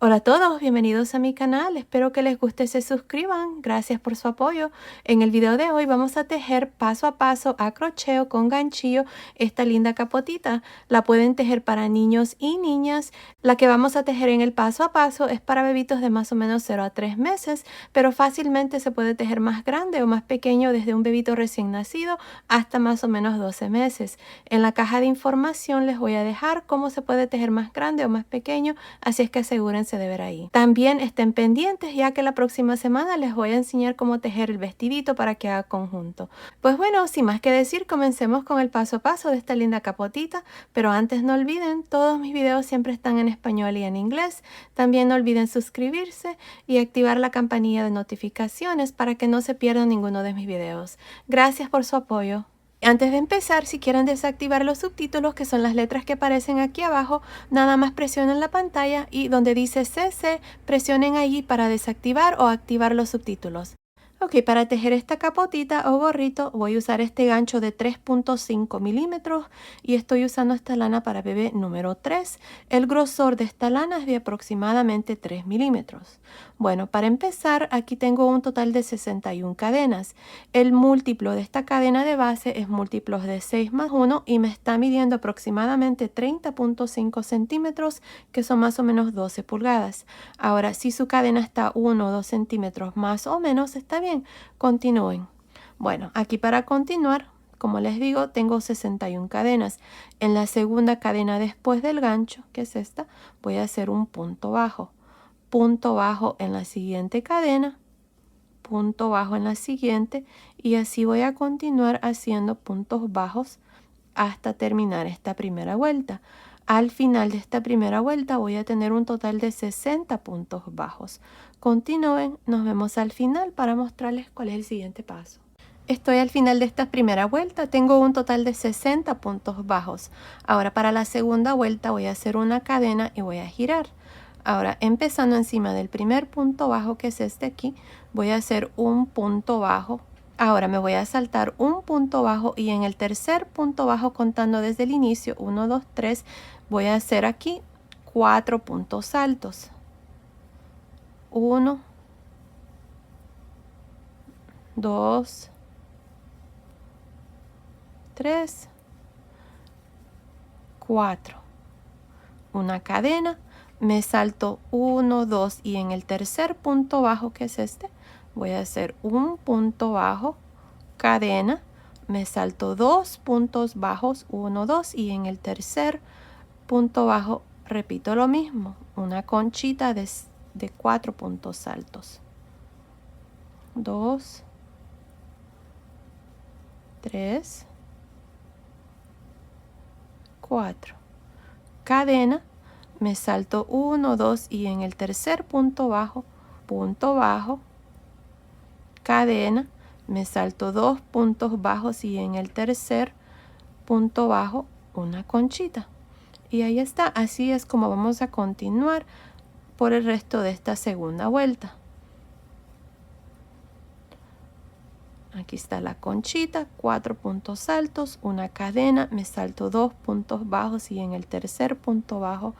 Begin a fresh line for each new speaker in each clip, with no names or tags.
Hola a todos, bienvenidos a mi canal, espero que les guste y se suscriban, gracias por su apoyo. En el video de hoy vamos a tejer paso a paso a crochet con ganchillo esta linda capotita. La pueden tejer para niños y niñas. La que vamos a tejer en el paso a paso es para bebitos de más o menos 0 a 3 meses, pero fácilmente se puede tejer más grande o más pequeño desde un bebito recién nacido hasta más o menos 12 meses. En la caja de información les voy a dejar cómo se puede tejer más grande o más pequeño, así es que asegúrense de ver ahí. También estén pendientes ya que la próxima semana les voy a enseñar cómo tejer el vestidito para que haga conjunto. Pues bueno, sin más que decir, comencemos con el paso a paso de esta linda capotita, pero antes no olviden, todos mis videos siempre están en español y en inglés. También no olviden suscribirse y activar la campanilla de notificaciones para que no se pierdan ninguno de mis videos. Gracias por su apoyo. Antes de empezar, si quieren desactivar los subtítulos, que son las letras que aparecen aquí abajo, nada más presionen la pantalla y donde dice CC, presionen allí para desactivar o activar los subtítulos. Ok, para tejer esta capotita o gorrito voy a usar este gancho de 3.5 milímetros y estoy usando esta lana para bebé número 3. El grosor de esta lana es de aproximadamente 3 milímetros. Bueno, para empezar, aquí tengo un total de 61 cadenas. El múltiplo de esta cadena de base es múltiplos de 6 más 1 y me está midiendo aproximadamente 30.5 centímetros, que son más o menos 12 pulgadas. Ahora, si su cadena está 1 o 2 centímetros más o menos, está bien, continúen. Bueno, aquí para continuar, como les digo, tengo 61 cadenas. En la segunda cadena después del gancho, que es esta, voy a hacer un punto bajo en la siguiente cadena, punto bajo en la siguiente, y así voy a continuar haciendo puntos bajos hasta terminar esta primera vuelta. Al final de esta primera vuelta voy a tener un total de 60 puntos bajos. Continúen, nos vemos al final para mostrarles cuál es el siguiente paso. Estoy al final de esta primera vuelta, tengo un total de 60 puntos bajos. Ahora para la segunda vuelta voy a hacer una cadena y voy a girar. Ahora, empezando encima del primer punto bajo, que es este aquí, voy a hacer un punto bajo. Ahora me voy a saltar un punto bajo y en el tercer punto bajo, contando desde el inicio, 1, 2, 3, voy a hacer aquí 4 puntos altos. 1, 2, 3, 4. Una cadena. Me salto 1, 2 y en el tercer punto bajo, que es este, voy a hacer un punto bajo, cadena, me salto 2 puntos bajos, 1, 2 y en el tercer punto bajo repito lo mismo, una conchita de 4 puntos altos. 2, 3, 4. Cadena. Me salto 1, 2 y en el tercer punto bajo, cadena, me salto 2 puntos bajos y en el tercer punto bajo una conchita. Y ahí está, así es como vamos a continuar por el resto de esta segunda vuelta. Aquí está la conchita, 4 puntos altos, una cadena, me salto 2 puntos bajos y en el tercer punto bajo,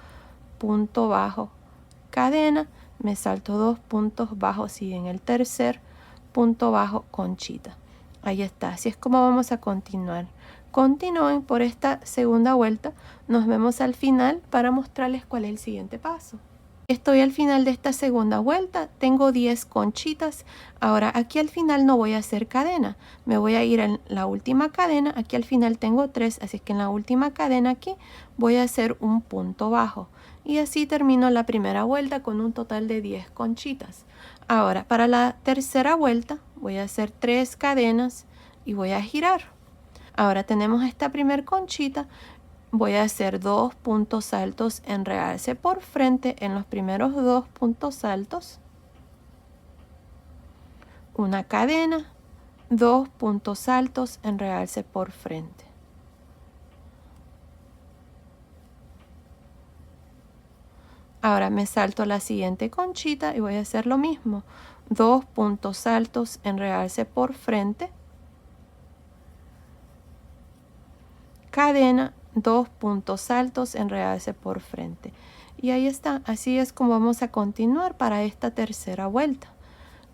cadena, me salto 2 puntos bajos y en el tercer punto bajo, conchita. Ahí está, así es como vamos a continuar. Continúen por esta segunda vuelta, nos vemos al final para mostrarles cuál es el siguiente paso. Estoy al final de esta segunda vuelta, tengo 10 conchitas. Ahora aquí al final no voy a hacer cadena, me voy a ir en la última cadena. Aquí al final tengo 3, así que en la última cadena aquí voy a hacer un punto bajo. Y así termino la primera vuelta con un total de 10 conchitas. Ahora para la tercera vuelta voy a hacer 3 cadenas y voy a girar. Ahora tenemos esta primer conchita. Voy a hacer 2 puntos altos en realce por frente en los primeros 2 puntos altos, una cadena, 2 puntos altos en realce por frente. Ahora me salto la siguiente conchita y voy a hacer lo mismo, 2 puntos altos en realce por frente, cadena, 2 puntos altos en realce por frente. Y ahí está, así es como vamos a continuar para esta tercera vuelta.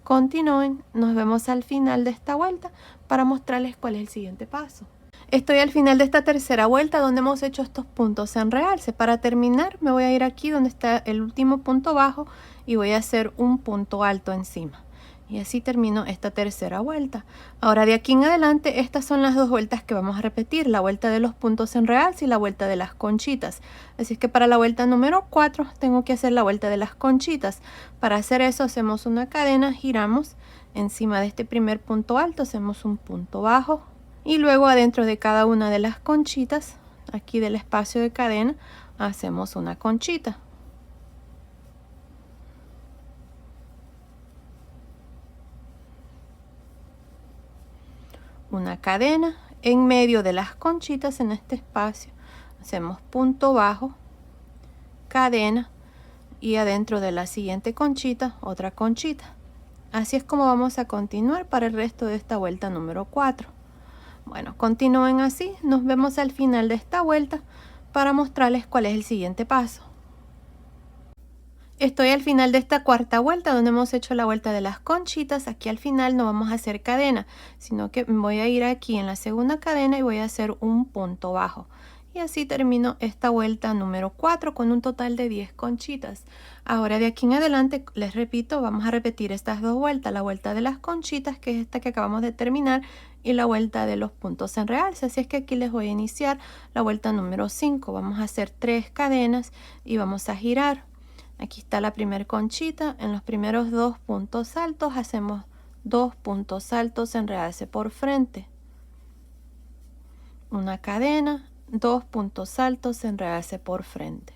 Continúen, nos vemos al final de esta vuelta para mostrarles cuál es el siguiente paso. Estoy al final de esta tercera vuelta donde hemos hecho estos puntos en realce. Para terminar me voy a ir aquí donde está el último punto bajo y voy a hacer un punto alto encima. Y así termino esta tercera vuelta. Ahora de aquí en adelante estas son las dos vueltas que vamos a repetir. La vuelta de los puntos en realce y la vuelta de las conchitas. Así es que para la vuelta número 4 tengo que hacer la vuelta de las conchitas. Para hacer eso hacemos una cadena, giramos. Encima de este primer punto alto hacemos un punto bajo. Y luego adentro de cada una de las conchitas, aquí del espacio de cadena, hacemos una conchita. Una cadena en medio de las conchitas en este espacio. Hacemos punto bajo, cadena y adentro de la siguiente conchita, otra conchita. Así es como vamos a continuar para el resto de esta vuelta número 4. Bueno, continúen así, nos vemos al final de esta vuelta para mostrarles cuál es el siguiente paso. Estoy al final de esta cuarta vuelta donde hemos hecho la vuelta de las conchitas. Aquí al final no vamos a hacer cadena, sino que voy a ir aquí en la segunda cadena y voy a hacer un punto bajo. Y así termino esta vuelta número 4 con un total de 10 conchitas. Ahora de aquí en adelante, les repito, vamos a repetir estas dos vueltas. La vuelta de las conchitas, que es esta que acabamos de terminar, y la vuelta de los puntos en realce. Así es que aquí les voy a iniciar la vuelta número 5. Vamos a hacer 3 cadenas y vamos a girar. Aquí está la primera conchita. En los primeros 2 puntos altos hacemos 2 puntos altos en realce por frente. Una cadena, 2 puntos altos en realce por frente.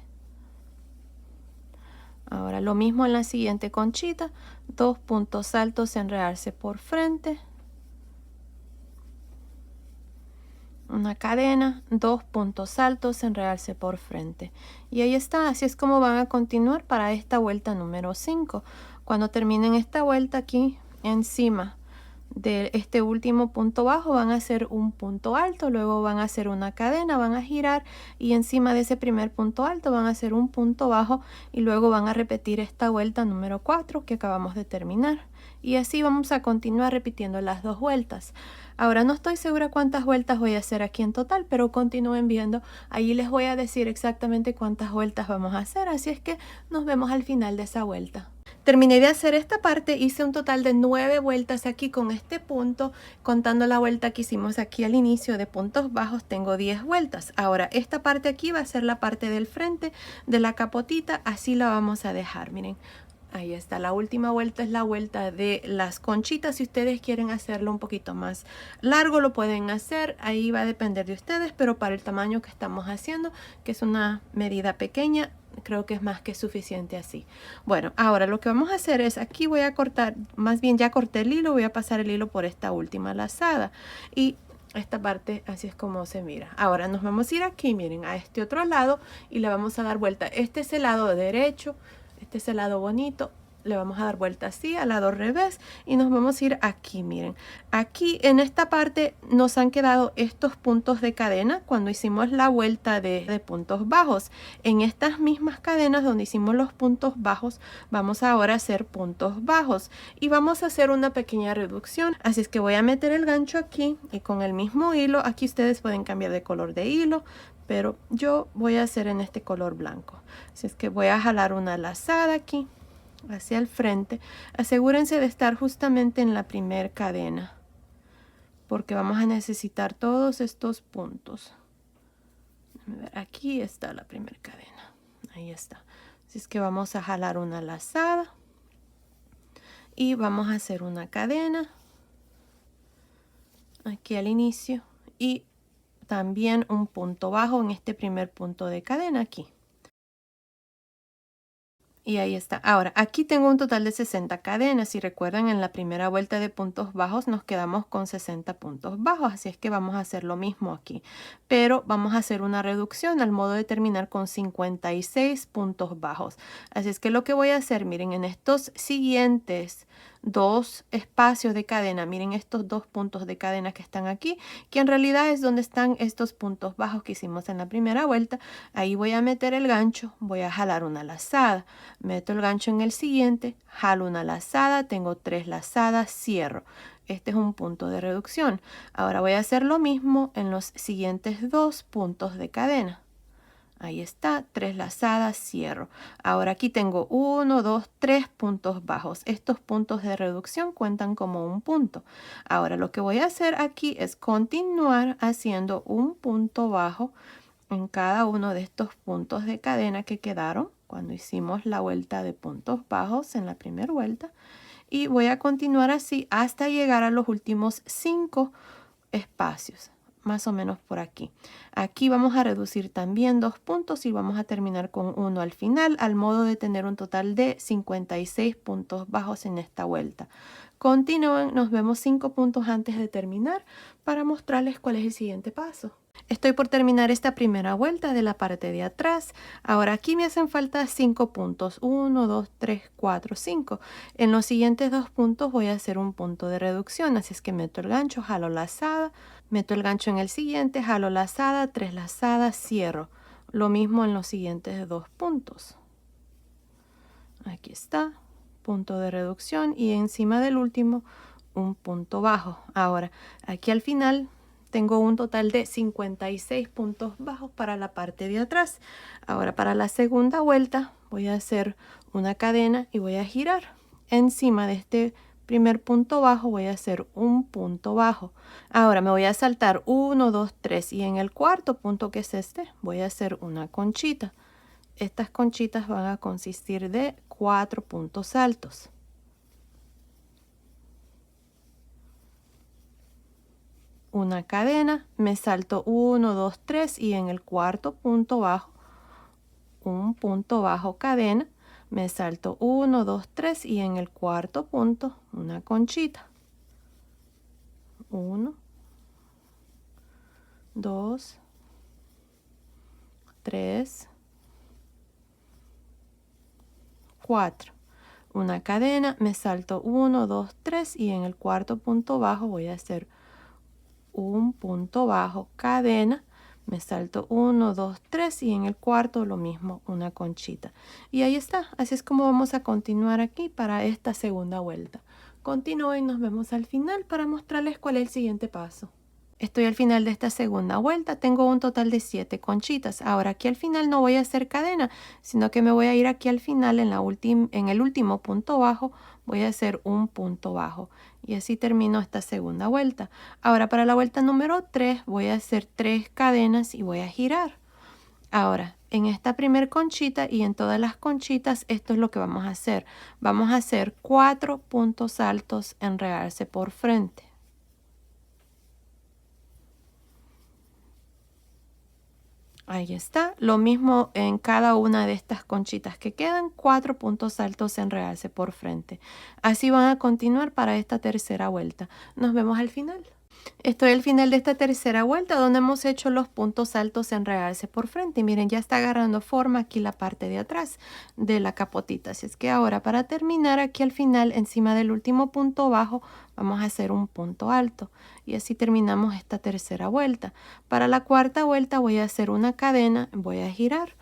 Ahora lo mismo en la siguiente conchita, 2 puntos altos en realce por frente. Una cadena, 2 puntos altos en realce por frente. Y ahí está, así es como van a continuar para esta vuelta número 5. Cuando terminen esta vuelta aquí encima de este último punto bajo van a hacer un punto alto, luego van a hacer una cadena, van a girar y encima de ese primer punto alto van a hacer un punto bajo y luego van a repetir esta vuelta número 4 que acabamos de terminar. Y así vamos a continuar repitiendo las dos vueltas. Ahora no estoy segura cuántas vueltas voy a hacer aquí en total, pero continúen viendo. Ahí les voy a decir exactamente cuántas vueltas vamos a hacer, así es que nos vemos al final de esa vuelta. Terminé de hacer esta parte, hice un total de 9 vueltas aquí con este punto, contando la vuelta que hicimos aquí al inicio de puntos bajos, tengo 10 vueltas. Ahora esta parte aquí va a ser la parte del frente de la capotita, así la vamos a dejar, miren. Ahí está, la última vuelta es la vuelta de las conchitas. Si ustedes quieren hacerlo un poquito más largo, lo pueden hacer. Ahí va a depender de ustedes, pero para el tamaño que estamos haciendo, que es una medida pequeña, creo que es más que suficiente así. Bueno, ahora lo que vamos a hacer es, aquí voy a cortar, más bien ya corté el hilo, voy a pasar el hilo por esta última lazada. Y esta parte así es como se mira. Ahora nos vamos a ir aquí, miren, a este otro lado y le vamos a dar vuelta. Este es el lado derecho. Este es el lado bonito, le vamos a dar vuelta así al lado revés y nos vamos a ir aquí, miren. Aquí en esta parte nos han quedado estos puntos de cadena cuando hicimos la vuelta de puntos bajos. En estas mismas cadenas donde hicimos los puntos bajos, vamos ahora a hacer puntos bajos y vamos a hacer una pequeña reducción. Así es que voy a meter el gancho aquí y con el mismo hilo, aquí ustedes pueden cambiar de color de hilo, pero yo voy a hacer en este color blanco. Así es que voy a jalar una lazada aquí hacia el frente. Asegúrense de estar justamente en la primera cadena porque vamos a necesitar todos estos puntos. Aquí está la primera cadena. Ahí está. Así es que vamos a jalar una lazada y vamos a hacer una cadena aquí al inicio y también un punto bajo en este primer punto de cadena aquí. Y ahí está. Ahora, aquí tengo un total de 60 cadenas. Si recuerdan, en la primera vuelta de puntos bajos nos quedamos con 60 puntos bajos. Así es que vamos a hacer lo mismo aquí. Pero vamos a hacer una reducción al modo de terminar con 56 puntos bajos. Así es que lo que voy a hacer, miren, en estos siguientes 2 espacios de cadena. Miren estos 2 puntos de cadena que están aquí, que en realidad es donde están estos puntos bajos que hicimos en la primera vuelta. Ahí voy a meter el gancho, voy a jalar una lazada, meto el gancho en el siguiente, jalo una lazada, tengo 3 lazadas, cierro. Este es un punto de reducción. Ahora voy a hacer lo mismo en los siguientes 2 puntos de cadena. Ahí está, 3 lazadas, cierro. Ahora aquí tengo 1, 2, 3 puntos bajos. Estos puntos de reducción cuentan como un punto. Ahora lo que voy a hacer aquí es continuar haciendo un punto bajo en cada uno de estos puntos de cadena que quedaron cuando hicimos la vuelta de puntos bajos en la primera vuelta. Y voy a continuar así hasta llegar a los últimos 5 espacios. Más o menos por aquí. Aquí vamos a reducir también 2 puntos y vamos a terminar con 1 al final, al modo de tener un total de 56 puntos bajos en esta vuelta. Continúen, nos vemos 5 puntos antes de terminar para mostrarles cuál es el siguiente paso. Estoy por terminar esta primera vuelta de la parte de atrás. Ahora aquí me hacen falta 5 puntos. 1, 2, 3, 4, 5. En los siguientes 2 puntos voy a hacer un punto de reducción. Así es que meto el gancho, jalo lazada, meto el gancho en el siguiente, jalo lazada, 3 lazadas, cierro. Lo mismo en los siguientes 2 puntos. Aquí está, punto de reducción y encima del último un punto bajo. Ahora, aquí al final tengo un total de 56 puntos bajos para la parte de atrás. Ahora para la segunda vuelta voy a hacer una cadena y voy a girar. Encima de este primer punto bajo voy a hacer un punto bajo. Ahora me voy a saltar 1, 2, 3 y en el cuarto punto, que es este, voy a hacer una conchita. Estas conchitas van a consistir de 4 puntos altos. Una cadena, me salto 1, 2, 3 y en el cuarto punto bajo, un punto bajo cadena, me salto 1, 2, 3 y en el cuarto punto una conchita. 1, 2, 3, 4. Una cadena, me salto 1, 2, 3 y en el cuarto punto bajo voy a hacer un punto bajo, cadena, me salto 1, 2, 3 y en el cuarto lo mismo, una conchita. Y ahí está, así es como vamos a continuar aquí para esta segunda vuelta. Continúen, nos vemos al final para mostrarles cuál es el siguiente paso. Estoy al final de esta segunda vuelta, tengo un total de 7 conchitas. Ahora aquí al final no voy a hacer cadena, sino que me voy a ir aquí al final en el último punto bajo, voy a hacer un punto bajo. Y así termino esta segunda vuelta. Ahora para la vuelta número 3 voy a hacer 3 cadenas y voy a girar. Ahora, en esta primer conchita y en todas las conchitas, esto es lo que vamos a hacer. Vamos a hacer 4 puntos altos en realce por frente. Ahí está, lo mismo en cada una de estas conchitas que quedan, 4 puntos altos en realce por frente. Así van a continuar para esta tercera vuelta. Nos vemos al final. Estoy al final de esta tercera vuelta donde hemos hecho los puntos altos en realce por frente. Y miren, ya está agarrando forma aquí la parte de atrás de la capotita. Así es que ahora para terminar aquí al final, encima del último punto bajo, vamos a hacer un punto alto. Y así terminamos esta tercera vuelta. Para la cuarta vuelta voy a hacer una cadena, voy a girar.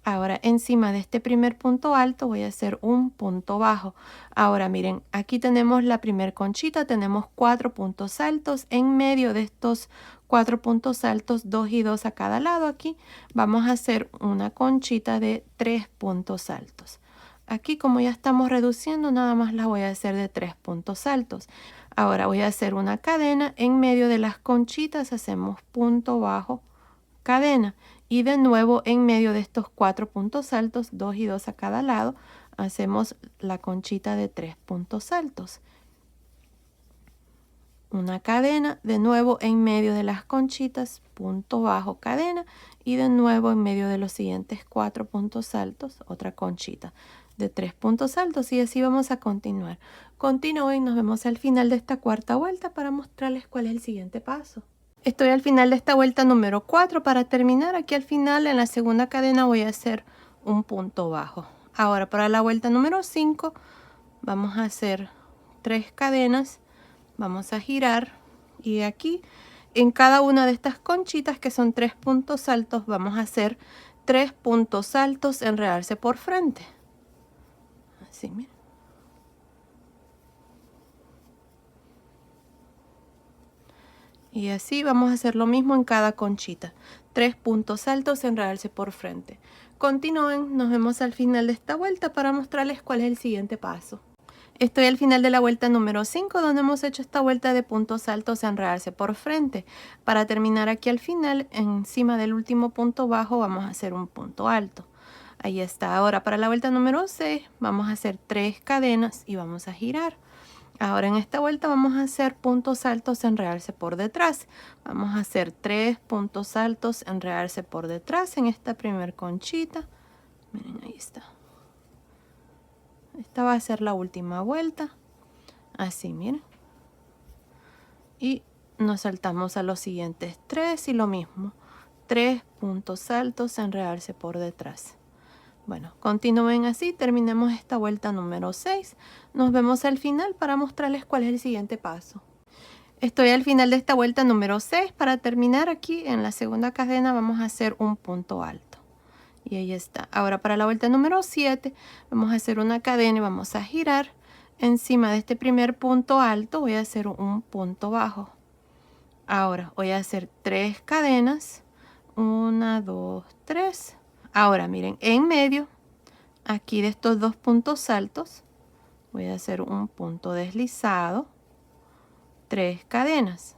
Ahora encima de este primer punto alto voy a hacer un punto bajo. Ahora miren, aquí tenemos la primer conchita, tenemos 4 puntos altos. En medio de estos 4 puntos altos, 2 y 2 a cada lado aquí, vamos a hacer una conchita de 3 puntos altos. Aquí como ya estamos reduciendo, nada más la voy a hacer de 3 puntos altos. Ahora voy a hacer una cadena, en medio de las conchitas hacemos punto bajo, cadena. Y de nuevo en medio de estos 4 puntos altos, 2 y 2 a cada lado, hacemos la conchita de 3 puntos altos. Una cadena, de nuevo en medio de las conchitas, punto bajo, cadena. Y de nuevo en medio de los siguientes 4 puntos altos, otra conchita de 3 puntos altos. Y así vamos a continuar. Continúen y nos vemos al final de esta cuarta vuelta para mostrarles cuál es el siguiente paso. Estoy al final de esta vuelta número 4 para terminar. Aquí al final en la segunda cadena voy a hacer un punto bajo. Ahora para la vuelta número 5 vamos a hacer 3 cadenas, vamos a girar y aquí en cada una de estas conchitas, que son 3 puntos altos, vamos a hacer 3 puntos altos, enredarse por frente. Así, miren. Y así vamos a hacer lo mismo en cada conchita. 3 puntos altos, enredarse por frente. Continúen, nos vemos al final de esta vuelta para mostrarles cuál es el siguiente paso. Estoy al final de la vuelta número 5, donde hemos hecho esta vuelta de puntos altos, enredarse por frente. Para terminar aquí al final, encima del último punto bajo, vamos a hacer un punto alto. Ahí está. Ahora para la vuelta número 6, vamos a hacer 3 cadenas y vamos a girar. Ahora en esta vuelta vamos a hacer puntos altos, enredarse por detrás. Vamos a hacer 3 puntos altos, enredarse por detrás en esta primer conchita. Miren, ahí está. Esta va a ser la última vuelta. Así, miren. Y nos saltamos a los siguientes 3 y lo mismo. 3 puntos altos, enredarse por detrás. Bueno, continúen así, terminemos esta vuelta número 6. Nos vemos al final para mostrarles cuál es el siguiente paso. Estoy al final de esta vuelta número 6. Para terminar aquí en la segunda cadena vamos a hacer un punto alto. Y ahí está. Ahora para la vuelta número 7 vamos a hacer una cadena y vamos a girar. Encima de este primer punto alto voy a hacer un punto bajo. Ahora voy a hacer 3 cadenas. 1, 2, 3. Ahora miren, en medio, aquí de estos 2 puntos altos, voy a hacer un punto deslizado, 3 cadenas.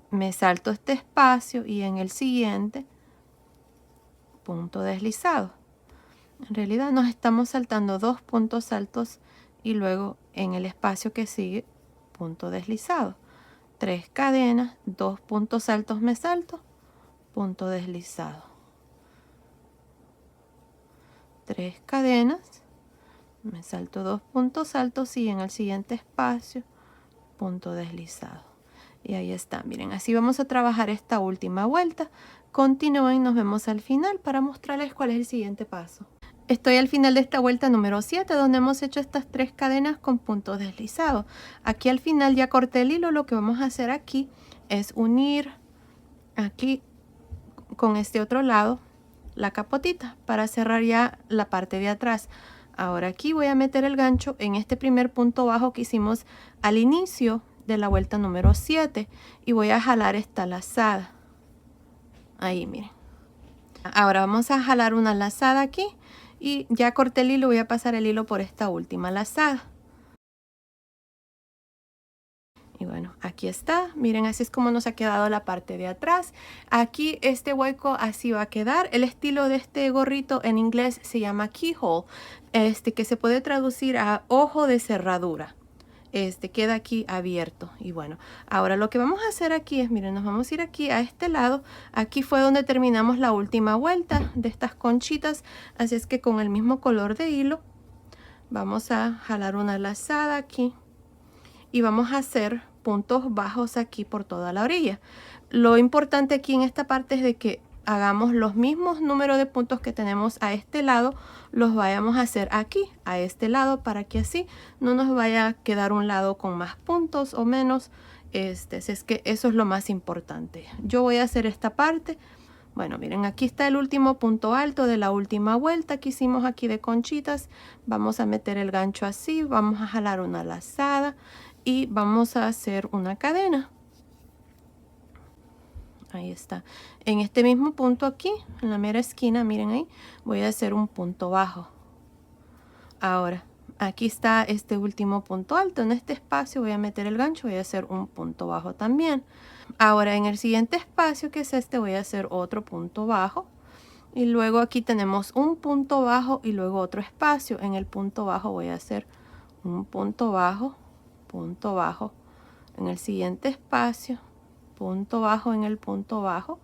Me salto este espacio y en el siguiente, punto deslizado. En realidad nos estamos saltando 2 puntos altos y luego en el espacio que sigue, punto deslizado. 3 cadenas, 2 puntos altos me salto, punto deslizado. 3 cadenas, me salto 2 puntos altos y en el siguiente espacio, punto deslizado. Y ahí está, miren, así vamos a trabajar esta última vuelta. Continúen, nos vemos al final para mostrarles cuál es el siguiente paso. Estoy al final de esta vuelta número 7, donde hemos hecho estas 3 cadenas con puntos deslizados. Aquí al final ya corté el hilo. Lo que vamos a hacer aquí es unir aquí con este otro lado la capotita para cerrar ya la parte de atrás. Ahora aquí voy a meter el gancho en este primer punto bajo que hicimos al inicio de la vuelta número 7 y voy a jalar esta lazada. Ahí, miren. Ahora vamos a jalar una lazada aquí y ya corté el hilo. Voy a pasar el hilo por esta última lazada. Y bueno, aquí está. Miren, así es como nos ha quedado la parte de atrás. Aquí este hueco así va a quedar. El estilo de este gorrito en inglés se llama keyhole, que se puede traducir a ojo de cerradura. Queda aquí abierto. Y bueno, ahora lo que vamos a hacer aquí es, miren, nos vamos a ir aquí a este lado. Aquí fue donde terminamos la última vuelta de estas conchitas. Así es que con el mismo color de hilo vamos a jalar una lazada aquí. Y vamos a hacer puntos bajos aquí por toda la orilla. Lo importante aquí en esta parte es de que hagamos los mismos números de puntos que tenemos a este lado, los vayamos a hacer aquí, a este lado, para que así no nos vaya a quedar un lado con más puntos o menos. Es que eso es lo más importante. Yo voy a hacer esta parte. Bueno, miren, aquí está el último punto alto de la última vuelta que hicimos aquí de conchitas. Vamos a meter el gancho así, vamos a jalar una lazada y vamos a hacer una cadena. Ahí está. En este mismo punto aquí, en la mera esquina, miren ahí, voy a hacer un punto bajo. Ahora, aquí está este último punto alto. En este espacio voy a meter el gancho, voy a hacer un punto bajo también. Ahora en el siguiente espacio, que es este, voy a hacer otro punto bajo. Y luego aquí tenemos un punto bajo y luego otro espacio. En el punto bajo voy a hacer un punto bajo. En el siguiente espacio, punto bajo en el punto bajo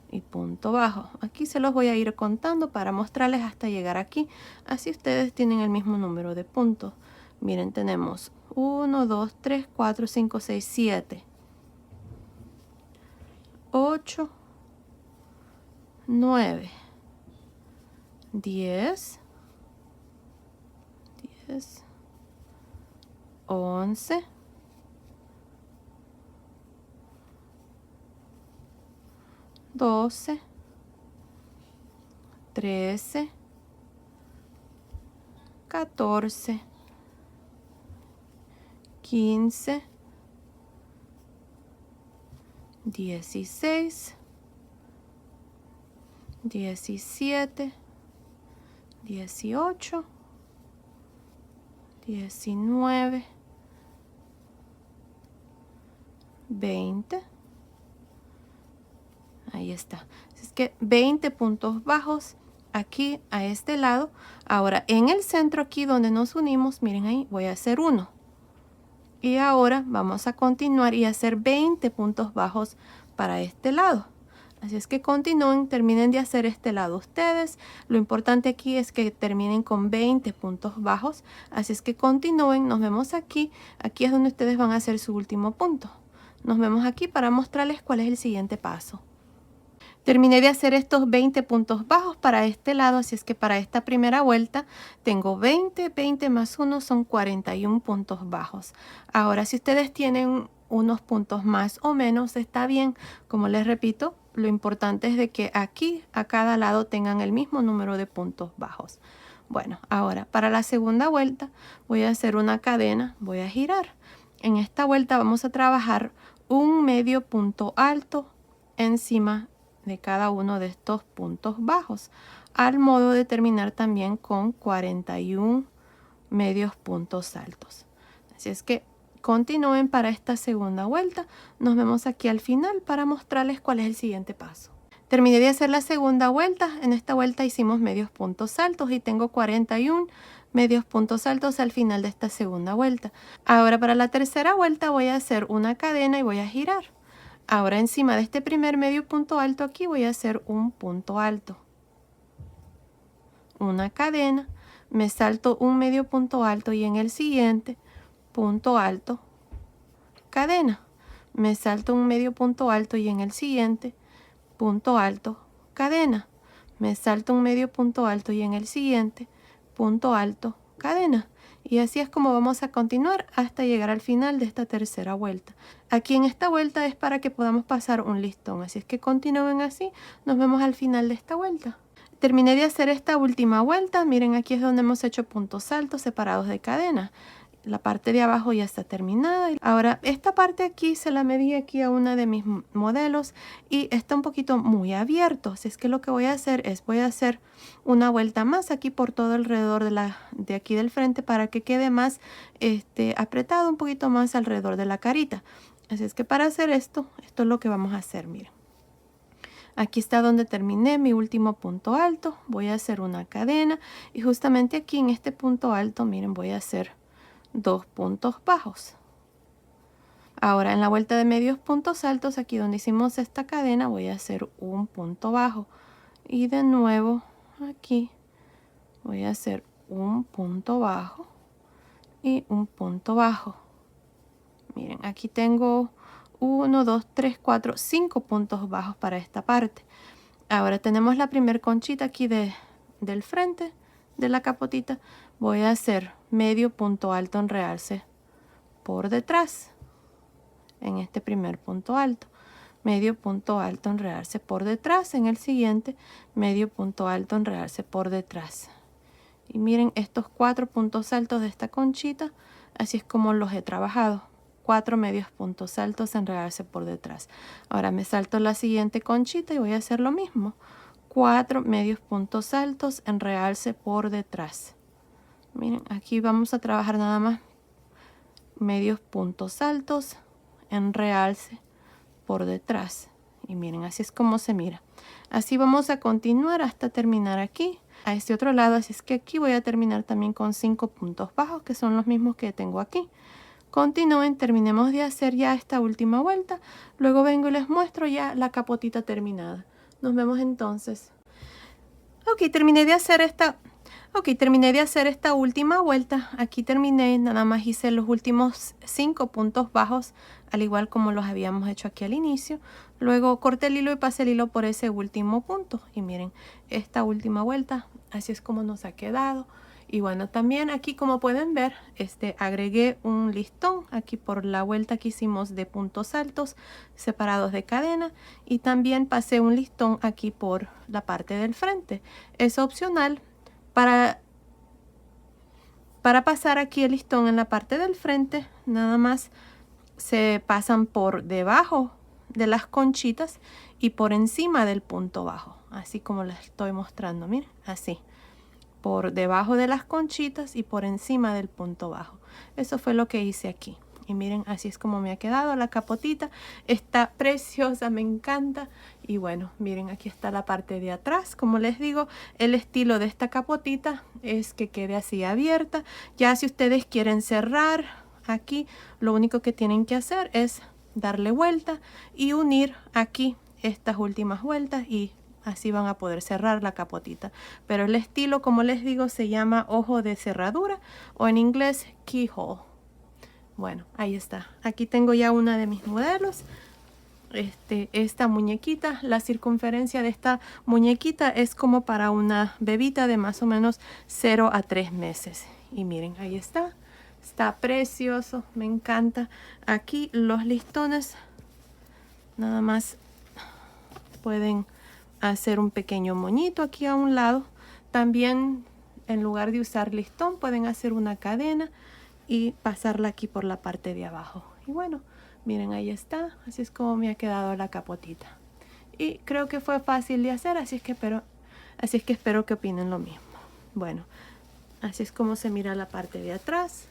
y punto bajo. Aquí se los voy a ir contando para mostrarles hasta llegar aquí. Así ustedes tienen el mismo número de puntos. Miren, tenemos 1, 2, 3, 4, 5, 6, 7, 8, 9, 10, 11, 12, 13, 14, 15, 16, 17, 18, 19, 20. Ahí está. Es que 20 puntos bajos aquí a este lado. Ahora en el centro aquí donde nos unimos, miren ahí, voy a hacer uno. Y ahora vamos a continuar y hacer 20 puntos bajos para este lado. Así es que continúen, terminen de hacer este lado ustedes. Lo importante aquí es que terminen con 20 puntos bajos. Así es que continúen, nos vemos aquí. Aquí es donde ustedes van a hacer su último punto. Nos vemos aquí para mostrarles cuál es el siguiente paso. Terminé de hacer estos 20 puntos bajos para este lado, así es que para esta primera vuelta tengo 20, 20 más 1 son 41 puntos bajos. Ahora, si ustedes tienen unos puntos más o menos, está bien. Como les repito, lo importante es de que aquí a cada lado tengan el mismo número de puntos bajos. Bueno, ahora para la segunda vuelta voy a hacer una cadena, voy a girar. En esta vuelta vamos a trabajar un medio punto alto encima de cada uno de estos puntos bajos, al modo de terminar también con 41 medios puntos altos. Así es que continúen para esta segunda vuelta. Nos vemos aquí al final para mostrarles cuál es el siguiente paso. Terminé de hacer la segunda vuelta. En esta vuelta hicimos medios puntos altos y tengo 41 medios puntos altos al final de esta segunda vuelta. Ahora para la tercera vuelta voy a hacer una cadena y voy a girar. Ahora encima de este primer medio punto alto aquí voy a hacer un punto alto, una cadena, me salto un medio punto alto y en el siguiente punto alto, cadena, me salto un medio punto alto y en el siguiente punto alto, cadena, me salto un medio punto alto y en el siguiente punto alto, cadena. Y así es como vamos a continuar hasta llegar al final de esta tercera vuelta. Aquí en esta vuelta es para que podamos pasar un listón, así es que continúen así. Nos vemos al final de esta vuelta. Terminé de hacer esta última vuelta. Miren, aquí es donde hemos hecho puntos altos separados de cadena. La parte de abajo ya está terminada. Ahora esta parte aquí se la medí aquí a una de mis modelos y está un poquito muy abierto. Así es que lo que voy a hacer es voy a hacer una vuelta más aquí por todo alrededor de aquí del frente para que quede más apretado, un poquito más alrededor de la carita. Así es que para hacer esto es lo que vamos a hacer. Miren, aquí está donde terminé mi último punto alto. Voy a hacer una cadena y justamente aquí en este punto alto, miren, voy a hacer 2 puntos bajos. Ahora en la vuelta de medios puntos altos, aquí donde hicimos esta cadena, voy a hacer un punto bajo y de nuevo aquí voy a hacer un punto bajo y un punto bajo. Miren, aquí tengo 1, 2, 3, 4, 5 puntos bajos para esta parte. Ahora tenemos la primer conchita aquí del frente de la capotita. Voy a hacer medio punto alto en realce por detrás en este primer punto alto, medio punto alto en realce por detrás en el siguiente, medio punto alto en realce por detrás. Y miren estos 4 puntos altos de esta conchita, así es como los he trabajado. 4 medios puntos altos en realce por detrás. Ahora me salto la siguiente conchita y voy a hacer lo mismo. 4 medios puntos altos en realce por detrás. Miren, aquí vamos a trabajar nada más medios puntos altos en realce por detrás. Y miren, así es como se mira. Así vamos a continuar hasta terminar aquí, a este otro lado. Así es que aquí voy a terminar también con 5 puntos bajos, que son los mismos que tengo aquí. Continúen, terminemos de hacer ya esta última vuelta. Luego vengo y les muestro ya la capotita terminada. Nos vemos entonces. Ok, terminé de hacer esta última vuelta. Aquí terminé, nada más hice los últimos 5 puntos bajos, al igual como los habíamos hecho aquí al inicio. Luego corté el hilo y pasé el hilo por ese último punto. Y miren, esta última vuelta, así es como nos ha quedado. Y bueno, también aquí como pueden ver, agregué un listón aquí por la vuelta que hicimos de puntos altos separados de cadena, y también pasé un listón aquí por la parte del frente. Es opcional. Para pasar aquí el listón en la parte del frente, nada más se pasan por debajo de las conchitas y por encima del punto bajo, así como les estoy mostrando, miren, así, por debajo de las conchitas y por encima del punto bajo. Eso fue lo que hice aquí. Y miren, así es como me ha quedado la capotita. Está preciosa, me encanta. Y bueno, miren, aquí está la parte de atrás. Como les digo, el estilo de esta capotita es que quede así abierta. Ya si ustedes quieren cerrar aquí, lo único que tienen que hacer es darle vuelta y unir aquí estas últimas vueltas, y así van a poder cerrar la capotita. Pero el estilo, como les digo, se llama ojo de cerradura, o en inglés keyhole. Bueno, ahí está. Aquí tengo ya una de mis modelos. Esta muñequita, la circunferencia de esta muñequita es como para una bebita de más o menos 0 a 3 meses. Y miren, ahí está. Está precioso, me encanta. Aquí los listones nada más pueden hacer un pequeño moñito aquí a un lado. También, en lugar de usar listón, pueden hacer una cadena y pasarla aquí por la parte de abajo. Y bueno, miren, ahí está. Así es como me ha quedado la capotita. Y creo que fue fácil de hacer, así es que espero que opinen lo mismo. Bueno, así es como se mira la parte de atrás.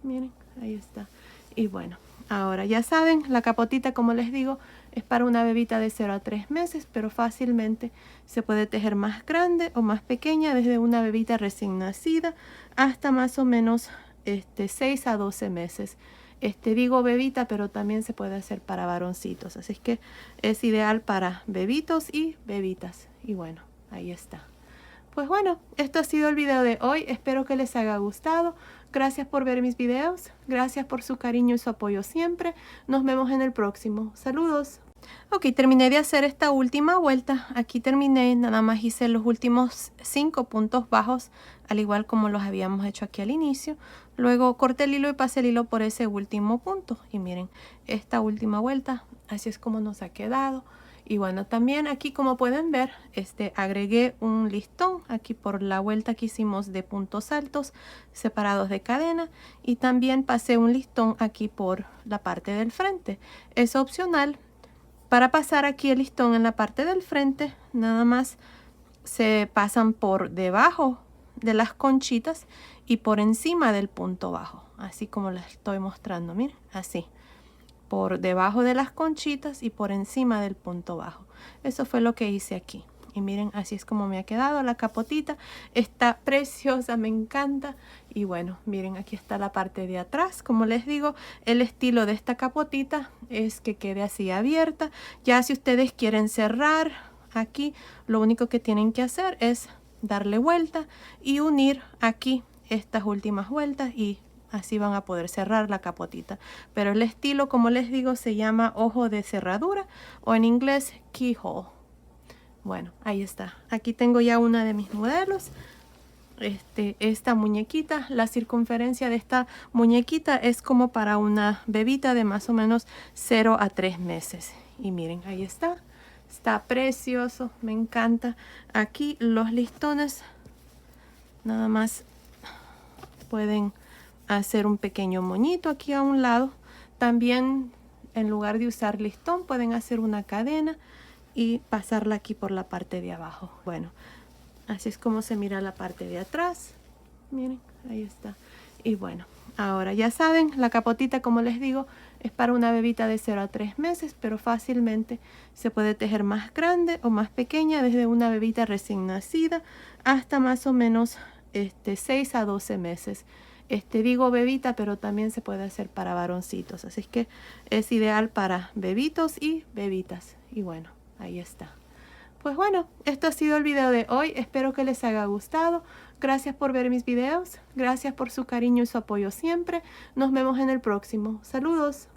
Miren, ahí está. Y bueno, ahora ya saben, la capotita, como les digo, es para una bebita de 0 a 3 meses, pero fácilmente se puede tejer más grande o más pequeña, desde una bebita recién nacida hasta más o menos 6 a 12 meses. Digo bebita, pero también se puede hacer para varoncitos, así que es ideal para bebitos y bebitas. Y bueno, ahí está. Pues bueno, esto ha sido el video de hoy. Espero que les haya gustado. Gracias por ver mis videos. Gracias por su cariño y su apoyo siempre. Nos vemos en el próximo. Saludos. Ok, terminé de hacer esta última vuelta. Aquí terminé, nada más hice los últimos 5 puntos bajos, al igual como los habíamos hecho aquí al inicio. Luego corté el hilo y pasé el hilo por ese último punto. Y miren, esta última vuelta, así es como nos ha quedado. Y bueno, también aquí, como pueden ver, agregué un listón aquí por la vuelta que hicimos de puntos altos separados de cadena, y también pasé un listón aquí por la parte del frente. Es opcional. Para pasar aquí el listón en la parte del frente, nada más se pasan por debajo de las conchitas y por encima del punto bajo, así como les estoy mostrando, miren, así, por debajo de las conchitas y por encima del punto bajo. Eso fue lo que hice aquí. Y miren, así es como me ha quedado la capotita. Está preciosa, me encanta. Y bueno, miren, aquí está la parte de atrás. Como les digo, el estilo de esta capotita es que quede así abierta. Ya si ustedes quieren cerrar aquí, lo único que tienen que hacer es darle vuelta y unir aquí estas últimas vueltas, y así van a poder cerrar la capotita. Pero el estilo, como les digo, se llama ojo de cerradura, o en inglés keyhole. Bueno, ahí está. Aquí tengo ya una de mis modelos. Esta muñequita, la circunferencia de esta muñequita es como para una bebita de más o menos 0 a 3 meses. Y miren, ahí está. Está precioso, me encanta. Aquí los listones nada más pueden hacer un pequeño moñito aquí a un lado. También, en lugar de usar listón, pueden hacer una cadena y pasarla aquí por la parte de abajo. Bueno, así es como se mira la parte de atrás. Miren, ahí está. Y bueno, ahora ya saben, la capotita, como les digo, es para una bebita de 0 a 3 meses, pero fácilmente se puede tejer más grande o más pequeña, desde una bebita recién nacida hasta más o menos 6 a 12 meses. Digo bebita, pero también se puede hacer para varoncitos, así que es ideal para bebitos y bebitas. Y bueno, ahí está. Pues bueno, esto ha sido el video de hoy. Espero que les haya gustado. Gracias por ver mis videos. Gracias por su cariño y su apoyo siempre. Nos vemos en el próximo. Saludos.